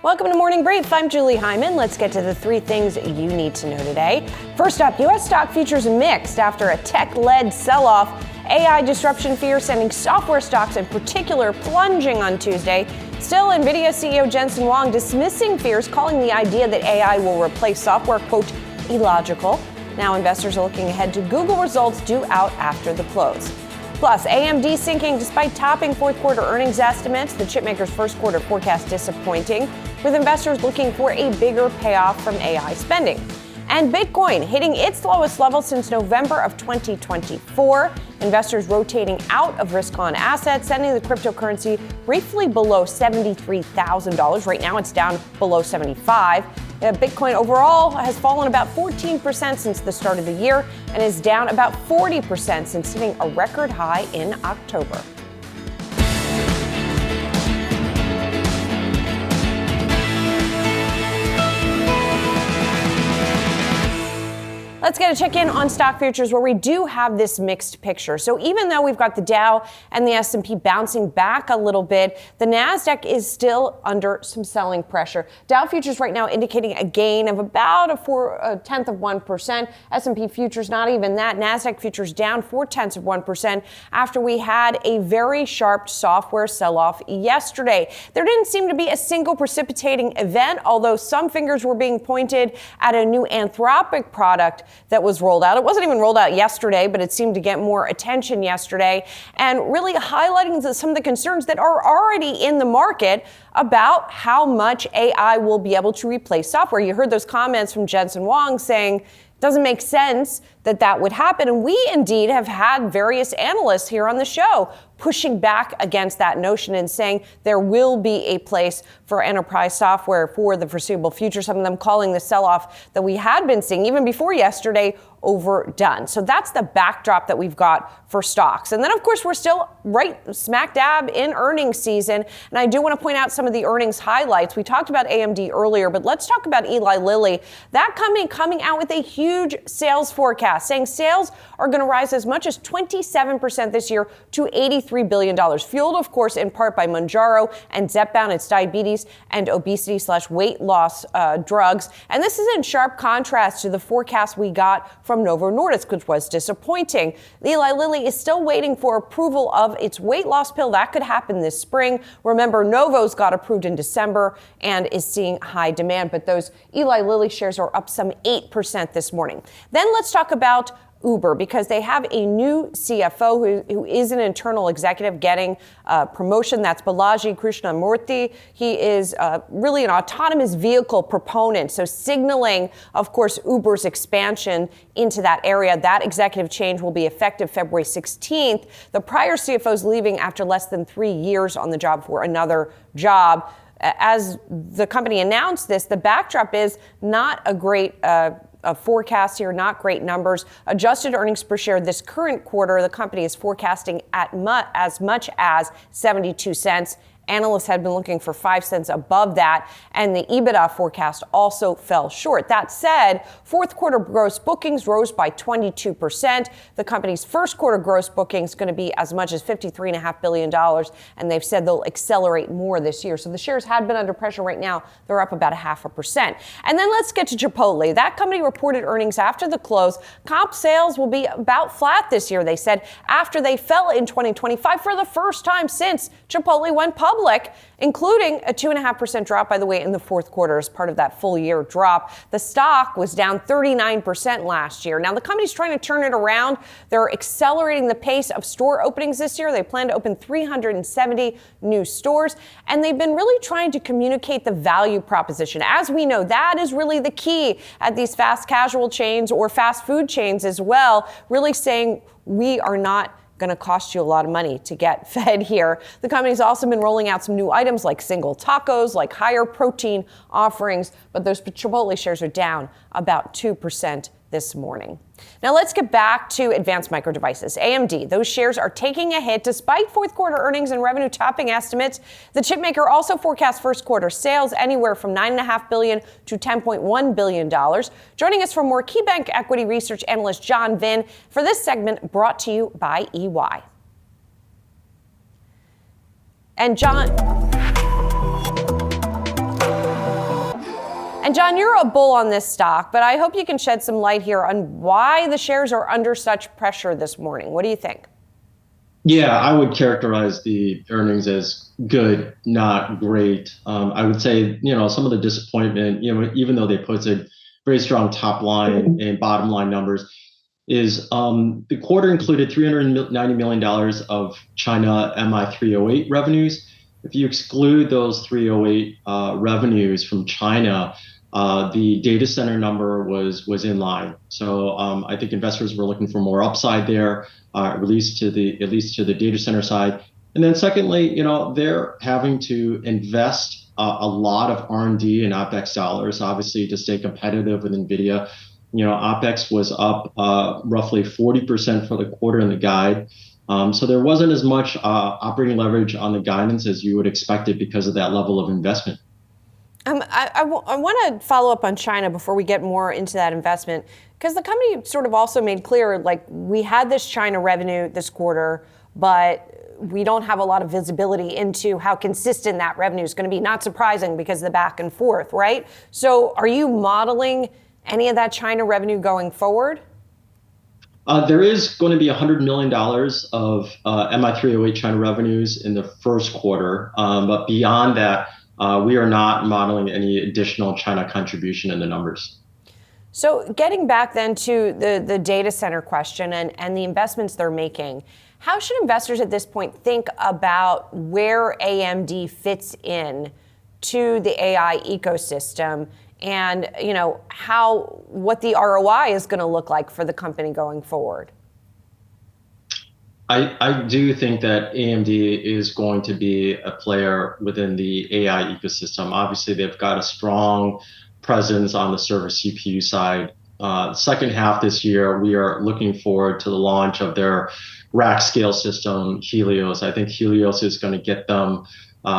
Welcome to Morning Brief. I'm Julie Hyman. Let's get to the three things you need to know today. First up, U.S. stock futures mixed after a tech-led sell-off. AI disruption fear sending software stocks in particular plunging on Tuesday. Still, NVIDIA CEO Jensen Huang dismissing fears, calling the idea that AI will replace software, quote, illogical. Now investors are looking ahead to Google results due out after the close. Plus, AMD sinking despite topping fourth quarter earnings estimates. The chipmaker's first quarter forecast disappointing, with investors looking for a bigger payoff from AI spending. And Bitcoin hitting its lowest level since November of 2024. Investors rotating out of risk-on assets, sending the cryptocurrency briefly below $73,000. Right now it's down below $75,000. Bitcoin overall has fallen about 14% since the start of the year and is down about 40% since hitting a record high in October. Let's get a check-in on stock futures where we do have this mixed picture. So even though we've got the Dow and the S&P bouncing back a little bit, the NASDAQ is still under some selling pressure. Dow futures right now indicating a gain of about a tenth of 1%. S&P futures not even that. NASDAQ futures down 0.4 of 1% after we had a very sharp software sell-off yesterday. There didn't seem to be a single precipitating event, although some fingers were being pointed at a new Anthropic product that was rolled out. It wasn't even rolled out yesterday, but it seemed to get more attention yesterday, and really highlighting some of the concerns that are already in the market about how much AI will be able to replace software. You heard those comments from Jensen Huang saying, doesn't make sense that would happen. And we indeed have had various analysts here on the show pushing back against that notion and saying there will be a place for enterprise software for the foreseeable future. Some of them calling the sell-off that we had been seeing even before yesterday overdone. So that's the backdrop that we've got for stocks. And then, of course, we're still right smack dab in earnings season. And I do want to point out some of the earnings highlights. We talked about AMD earlier, but let's talk about Eli Lilly. That company coming out with a huge sales forecast, saying sales are going to rise as much as 27% this year to $83 billion, fueled, of course, in part by Mounjaro and Zepbound. It's diabetes and obesity/weight loss drugs. And this is in sharp contrast to the forecast we got from Novo Nordisk, which was disappointing. Eli Lilly is still waiting for approval of its weight loss pill. That could happen this spring. Remember, Novo's got approved in December and is seeing high demand, but those Eli Lilly shares are up some 8% this morning. Then let's talk about Uber, because they have a new CFO who is an internal executive getting promotion. That's Balaji Krishnamurthy. He is really an autonomous vehicle proponent, so signaling, of course, Uber's expansion into that area. That executive change will be effective February 16th. The prior CFO is leaving after less than 3 years on the job for another job. As the company announced this, the backdrop is not a great forecast here, not great numbers. Adjusted earnings per share this current quarter, the company is forecasting at as much as 72 cents. Analysts had been looking for 5 cents above that, and the EBITDA forecast also fell short. That said, fourth quarter gross bookings rose by 22%. The company's first quarter gross bookings is going to be as much as $53.5 billion, and they've said they'll accelerate more this year. So the shares had been under pressure. Right now, they're up about 0.5%. And then let's get to Chipotle. That company reported earnings after the close. Comp sales will be about flat this year, they said, after they fell in 2025 for the first time since Chipotle went public, including a 2.5% drop, by the way, in the fourth quarter as part of that full year drop. The stock was down 39% last year. Now, the company's trying to turn it around. They're accelerating the pace of store openings this year. They plan to open 370 new stores, and they've been really trying to communicate the value proposition. As we know, that is really the key at these fast casual chains or fast food chains as well, really saying we are not going to cost you a lot of money to get fed here. The company's also been rolling out some new items like single tacos, like higher protein offerings, but those Chipotle shares are down about 2% this morning. Now let's get back to Advanced Micro Devices, AMD. Those shares are taking a hit despite fourth quarter earnings and revenue topping estimates. The chipmaker also forecasts first quarter sales anywhere from $9.5 billion to $10.1 billion. Joining us for more, KeyBanc equity research analyst John Vinh for this segment brought to you by EY. And John... And John, you're a bull on this stock, but I hope you can shed some light here on why the shares are under such pressure this morning. What do you think? Yeah, I would characterize the earnings as good, not great. I would say, some of the disappointment, even though they posted very strong top line and bottom line numbers, is the quarter included $390 million of China MI308 revenues. If you exclude those 308 revenues from China, the data center number was in line. So I think investors were looking for more upside there, at least to the data center side. And then secondly, they're having to invest a lot of R&D and OpEx dollars, obviously, to stay competitive with NVIDIA. OpEx was up roughly 40% for the quarter in the guide. So there wasn't as much operating leverage on the guidance as you would expect it because of that level of investment. I want to follow up on China before we get more into that investment, because the company sort of also made clear, like, we had this China revenue this quarter, but we don't have a lot of visibility into how consistent that revenue is going to be. Not surprising because of the back and forth, right? So are you modeling any of that China revenue going forward? There is going to be $100 million of MI308 China revenues in the first quarter. But beyond that, we are not modeling any additional China contribution in the numbers. So getting back then to the data center question and the investments they're making, how should investors at this point think about where AMD fits in to the AI ecosystem, and what the ROI is going to look like for the company going forward? I do think that AMD is going to be a player within the AI ecosystem. Obviously, they've got a strong presence on the server CPU side. Second half this year, we are looking forward to the launch of their rack scale system, Helios. I think Helios is going to get them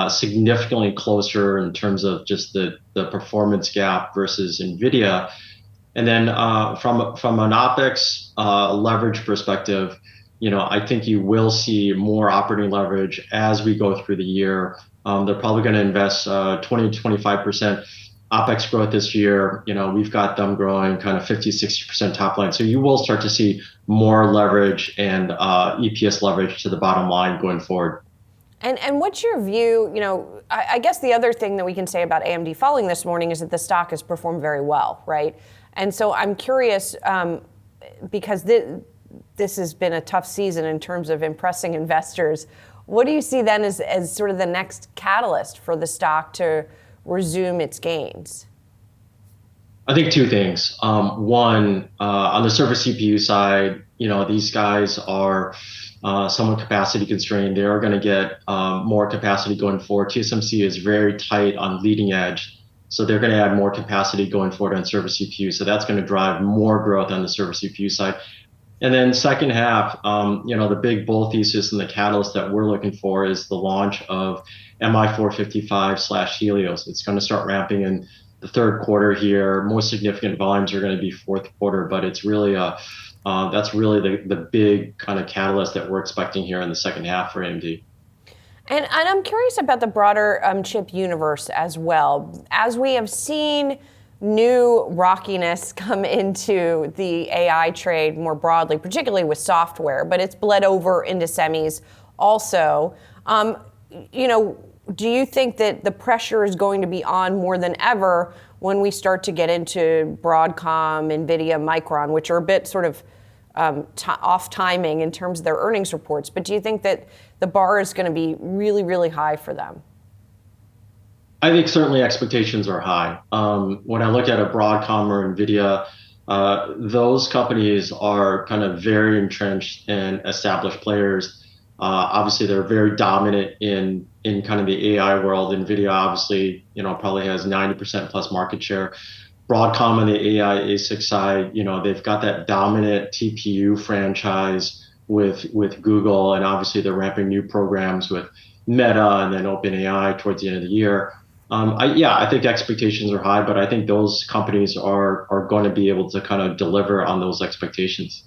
significantly closer in terms of just the performance gap versus NVIDIA. And then from an OpEx leverage perspective, I think you will see more operating leverage as we go through the year. They're probably going to invest 20 to 25% OpEx growth this year. We've got them growing kind of 50, 60% top line. So you will start to see more leverage and EPS leverage to the bottom line going forward. And what's your view? I guess the other thing that we can say about AMD following this morning is that the stock has performed very well, right? And so I'm curious, because this has been a tough season in terms of impressing investors. What do you see then as sort of the next catalyst for the stock to resume its gains? I think two things. One, on the server CPU side, these guys are somewhat capacity constrained. They are going to get more capacity going forward. TSMC is very tight on leading edge, so they're going to add more capacity going forward on server CPU. So that's going to drive more growth on the server CPU side. And then second half, the big bull thesis and the catalyst that we're looking for is the launch of MI455/Helios. It's going to start ramping in the third quarter here. Most significant volumes are going to be fourth quarter, but it's really that's really the big kind of catalyst that we're expecting here in the second half for AMD. And I'm curious about the broader chip universe as well. As we have seen new rockiness come into the AI trade more broadly, particularly with software, but it's bled over into semis also. Do you think that the pressure is going to be on more than ever when we start to get into Broadcom, NVIDIA, Micron, which are a bit sort of off timing in terms of their earnings reports? But do you think that the bar is going to be really, really high for them? I think certainly expectations are high. When I look at a Broadcom or NVIDIA, those companies are kind of very entrenched and established players. Obviously, they're very dominant in kind of the AI world. NVIDIA obviously, probably has 90% plus market share. Broadcom on the AI ASIC side, they've got that dominant TPU franchise with Google, and obviously they're ramping new programs with Meta and then OpenAI towards the end of the year. I think expectations are high, but I think those companies are going to be able to kind of deliver on those expectations.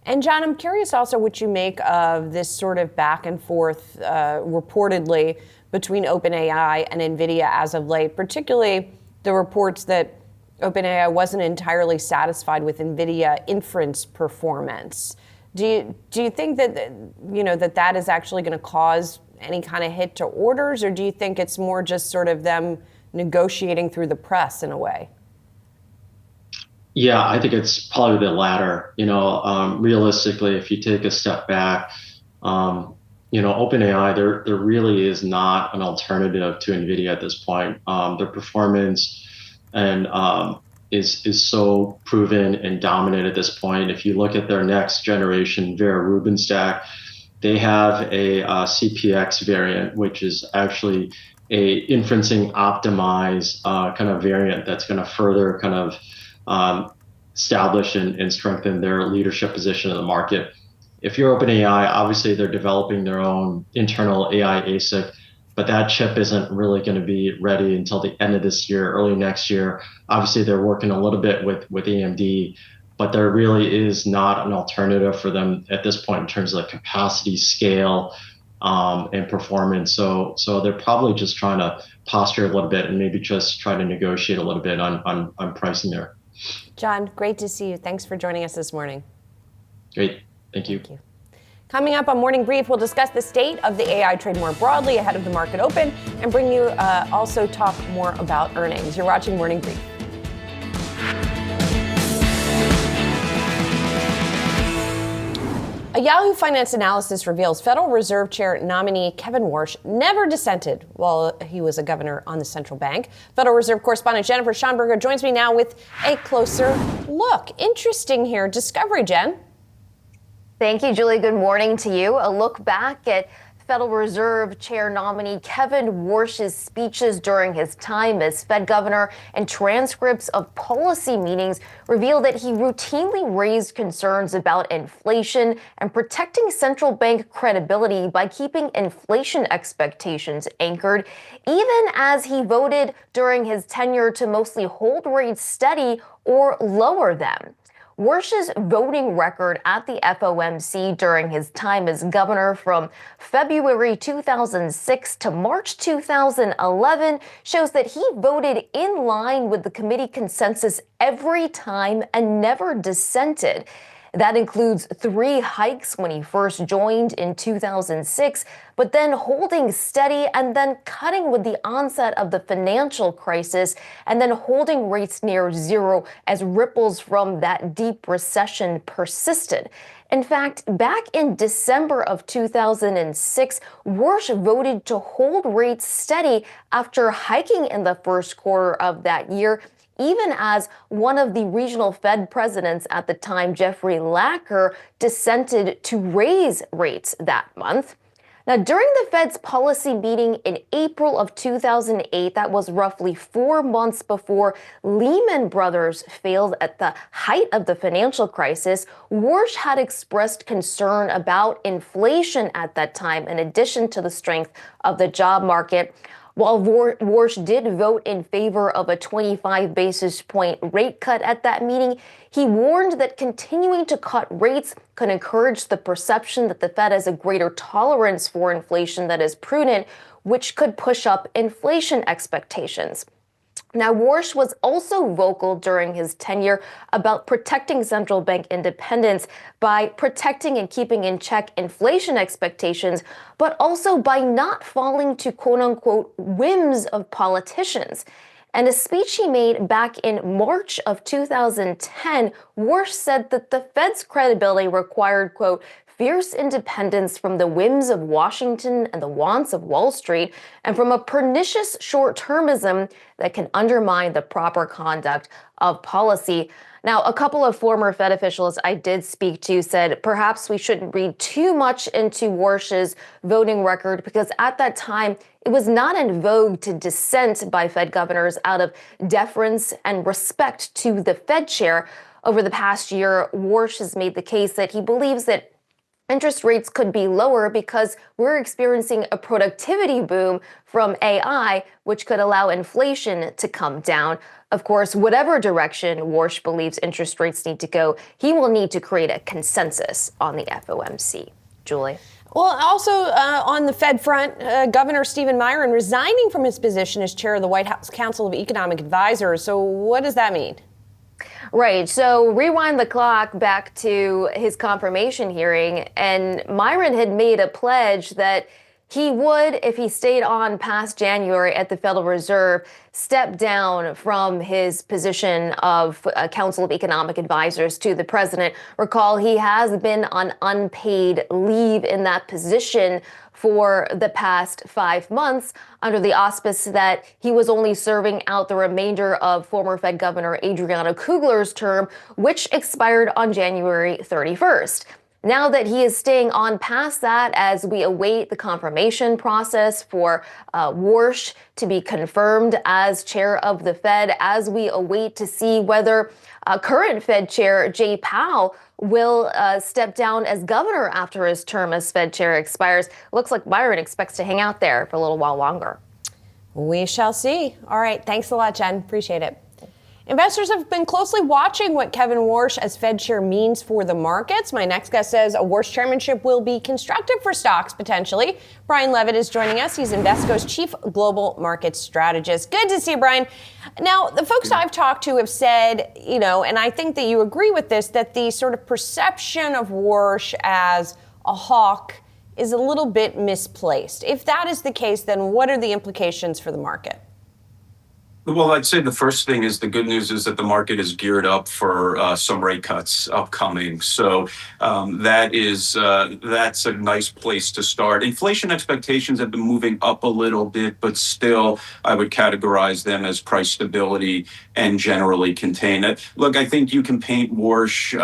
And John, I'm curious also what you make of this sort of back and forth reportedly between OpenAI and NVIDIA as of late, particularly the reports that OpenAI wasn't entirely satisfied with NVIDIA inference performance. Do you think that that is actually going to cause any kind of hit to orders, or do you think it's more just sort of them negotiating through the press in a way? Yeah, I think it's probably the latter. Realistically, if you take a step back, OpenAI, there really is not an alternative to NVIDIA at this point. Their performance and is so proven and dominant at this point. If you look at their next generation Vera Rubin stack, they have a CPX variant, which is actually a inferencing optimized kind of variant that's going to further kind of establish and strengthen their leadership position in the market. If you're OpenAI, obviously they're developing their own internal AI ASIC, but that chip isn't really going to be ready until the end of this year, early next year. Obviously, they're working a little bit with AMD, but there really is not an alternative for them at this point in terms of capacity, scale, and performance. So they're probably just trying to posture a little bit and maybe just try to negotiate a little bit on pricing there. John, great to see you. Thanks for joining us this morning. Great. Thank you. Thank you. Coming up on Morning Brief, we'll discuss the state of the AI trade more broadly ahead of the market open and bring you also talk more about earnings. You're watching Morning Brief. A Yahoo Finance analysis reveals Federal Reserve Chair nominee Kevin Warsh never dissented while he was a governor on the central bank. Federal Reserve correspondent Jennifer Schonberger joins me now with a closer look. Interesting here. Discovery, Jen. Thank you, Julie. Good morning to you. A look back at Federal Reserve Chair nominee Kevin Warsh's speeches during his time as Fed governor and transcripts of policy meetings reveal that he routinely raised concerns about inflation and protecting central bank credibility by keeping inflation expectations anchored, even as he voted during his tenure to mostly hold rates steady or lower them. Warsh's voting record at the FOMC during his time as governor from February 2006 to March 2011 shows that he voted in line with the committee consensus every time and never dissented. That includes 3 hikes when he first joined in 2006, but then holding steady and then cutting with the onset of the financial crisis, and then holding rates near zero as ripples from that deep recession persisted. In fact, back in December of 2006, Warsh voted to hold rates steady after hiking in the first quarter of that year, even as one of the regional Fed presidents at the time, Jeffrey Lacker, dissented to raise rates that month. Now, during the Fed's policy meeting in April of 2008, that was roughly 4 months before Lehman Brothers failed at the height of the financial crisis, Warsh had expressed concern about inflation at that time, in addition to the strength of the job market. While Warsh did vote in favor of a 25 basis point rate cut at that meeting, he warned that continuing to cut rates could encourage the perception that the Fed has a greater tolerance for inflation that is prudent, which could push up inflation expectations. Now, Warsh was also vocal during his tenure about protecting central bank independence by protecting and keeping in check inflation expectations, but also by not falling to quote-unquote whims of politicians. In a speech he made back in March of 2010, Warsh said that the Fed's credibility required, quote, fierce independence from the whims of Washington and the wants of Wall Street, and from a pernicious short-termism that can undermine the proper conduct of policy. Now, a couple of former Fed officials I did speak to said perhaps we shouldn't read too much into Warsh's voting record, because at that time, it was not in vogue to dissent by Fed governors out of deference and respect to the Fed chair. Over the past year, Warsh has made the case that he believes that interest rates could be lower because we're experiencing a productivity boom from AI, which could allow inflation to come down. Of course, whatever direction Warsh believes interest rates need to go, he will need to create a consensus on the FOMC. Julie? Well, also on the Fed front, Governor Stephen Mirans resigning from his position as chair of the White House Council of Economic Advisors. So what does that mean? Right. So rewind the clock back to his confirmation hearing, and Myron had made a pledge that he would, if he stayed on past January at the Federal Reserve, step down from his position of Council of Economic Advisors to the president. Recall, he has been on unpaid leave in that position for the past 5 months under the auspice that he was only serving out the remainder of former Fed Governor Adriana Kugler's term, which expired on January 31st. Now that he is staying on past that as we await the confirmation process for Warsh to be confirmed as chair of the Fed, as we await to see whether current Fed chair Jay Powell will step down as governor after his term as Fed chair expires. Looks like Byron expects to hang out there for a little while longer. We shall see. All right. Thanks a lot, Jen. Appreciate it. Investors have been closely watching what Kevin Warsh as Fed chair means for the markets. My next guest says a Warsh chairmanship will be constructive for stocks, potentially. Brian Levitt is joining us. He's Invesco's chief global markets strategist. Good to see you, Brian. Now, the folks I've talked to have said, and I think that you agree with this, that the sort of perception of Warsh as a hawk is a little bit misplaced. If that is the case, then what are the implications for the market? Well, I'd say the first thing is the good news is that the market is geared up for some rate cuts upcoming. So that's a nice place to start. Inflation expectations have been moving up a little bit, but still I would categorize them as price stability and generally contained. Look, I think you can paint Warsh,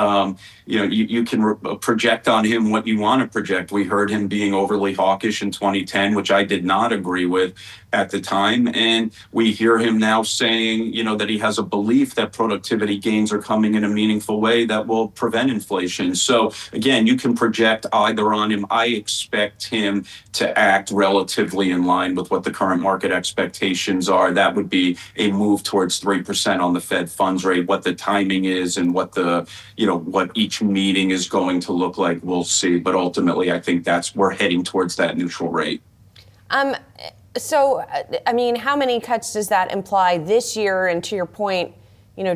you can project on him what you want to project. We heard him being overly hawkish in 2010, which I did not agree with at the time. And we hear him now saying, that he has a belief that productivity gains are coming in a meaningful way that will prevent inflation. So again, you can project either on him. I expect him to act relatively in line with what the current market expectations are. That would be a move towards 3% on the Fed funds rate. What the timing is and what what each meeting is going to look like, we'll see. But ultimately, I think we're heading towards that neutral rate. So, how many cuts does that imply this year? And to your point,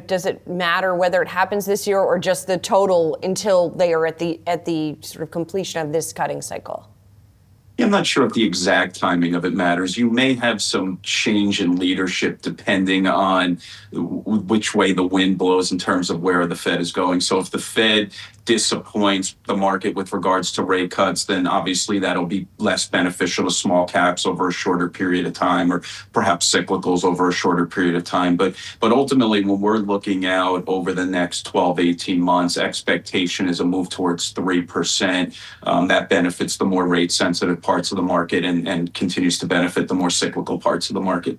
does it matter whether it happens this year or just the total until they are at the sort of completion of this cutting cycle? I'm not sure if the exact timing of it matters. You may have some change in leadership depending on which way the wind blows in terms of where the Fed is going. So if the Fed disappoints the market with regards to rate cuts, then obviously that'll be less beneficial to small caps over a shorter period of time, or perhaps cyclicals over a shorter period of time. But ultimately, when we're looking out over the next 12, 18 months, expectation is a move towards 3%. That benefits the more rate sensitive parts of the market and continues to benefit the more cyclical parts of the market.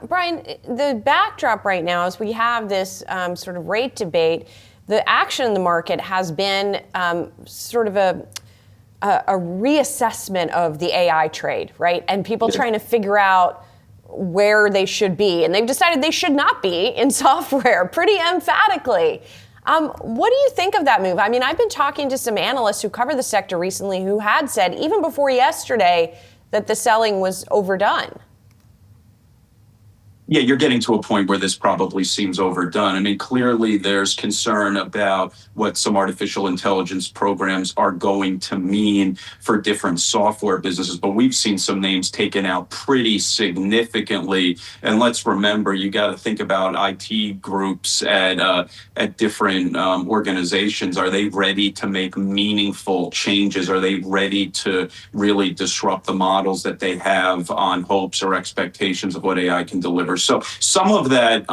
Brian, the backdrop right now is we have this sort of rate debate. The action in the market has been sort of a reassessment of the AI trade, right? And people trying to figure out where they should be. And they've decided they should not be in software pretty emphatically. What do you think of that move? I've been talking to some analysts who cover the sector recently who had said, even before yesterday, that the selling was overdone. Yeah, you're getting to a point where this probably seems overdone. Clearly there's concern about what some artificial intelligence programs are going to mean for different software businesses, but we've seen some names taken out pretty significantly. And let's remember, you got to think about IT groups at different organizations. Are they ready to make meaningful changes? Are they ready to really disrupt the models that they have on hopes or expectations of what AI can deliver? So some of that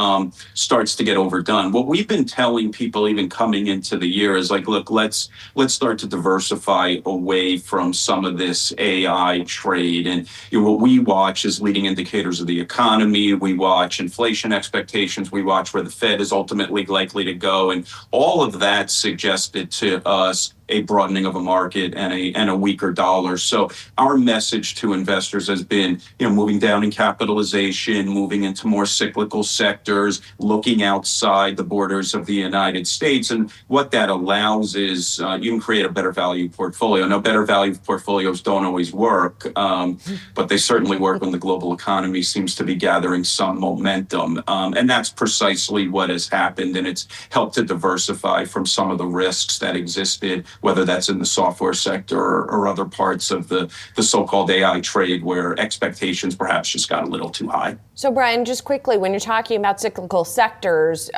starts to get overdone. What we've been telling people even coming into the year is look, let's start to diversify away from some of this AI trade. And what we watch is leading indicators of the economy. We watch inflation expectations. We watch where the Fed is ultimately likely to go. And all of that suggested to us a broadening of a market and a weaker dollar. So our message to investors has been, moving down in capitalization, moving into more cyclical sectors, looking outside the borders of the United States. And what that allows is you can create a better value portfolio. Now, better value portfolios don't always work, but they certainly work when the global economy seems to be gathering some momentum. And that's precisely what has happened. And it's helped to diversify from some of the risks that existed, whether that's in the software sector or other parts of the so-called AI trade where expectations perhaps just got a little too high. So, Brian, just quickly, when you're talking about cyclical sectors,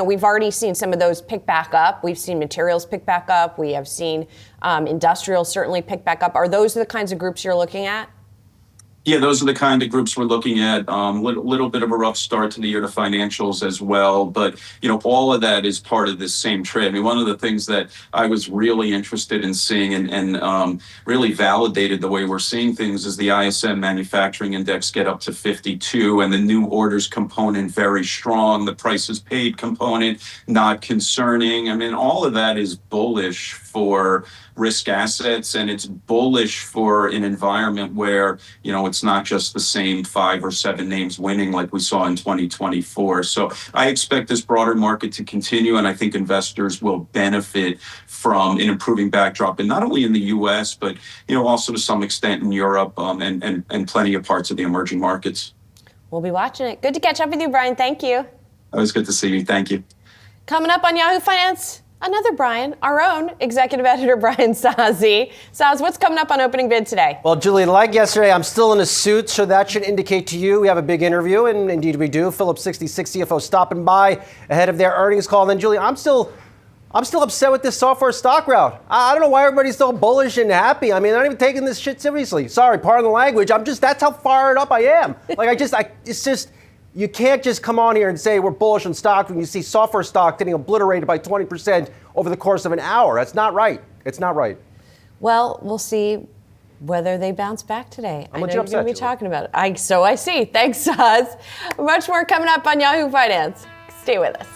we've already seen some of those pick back up. We've seen materials pick back up. We have seen industrials certainly pick back up. Are those the kinds of groups you're looking at? Yeah, those are the kind of groups we're looking at. Little bit of a rough start to the year to financials as well, but all of that is part of this same trend. I mean, one of the things that I was really interested in seeing and really validated the way we're seeing things is the ISM manufacturing index get up to 52, and the new orders component very strong. The prices paid component not concerning. I mean, all of that is bullish for risk assets, and it's bullish for an environment where it's not just the same 5 or 7 names winning like we saw in 2024. So I expect this broader market to continue, and I think investors will benefit from an improving backdrop, and not only in the U.S. but also to some extent in Europe and plenty of parts of the emerging markets. We'll be watching it. Good to catch up with you, Brian. Thank you. Always good to see you. Thank you. Coming up on Yahoo Finance, another Brian, our own executive editor, Brian Sazi. Saz, what's coming up on opening bid today? Well, Julie, like yesterday, I'm still in a suit, so that should indicate to you we have a big interview, and indeed we do. Phillips 66 CFO stopping by ahead of their earnings call. And then, Julie, I'm still upset with this software stock route. I don't know why everybody's so bullish and happy. I mean, I'm not even taking this shit seriously. Sorry, pardon the language. That's how fired up I am. You can't just come on here and say we're bullish on stock when you see software stock getting obliterated by 20% over the course of an hour. That's not right. It's not right. Well, we'll see whether they bounce back today. I know you're going to be talking about it. So I see. Thanks, Saz. Much more coming up on Yahoo Finance. Stay with us.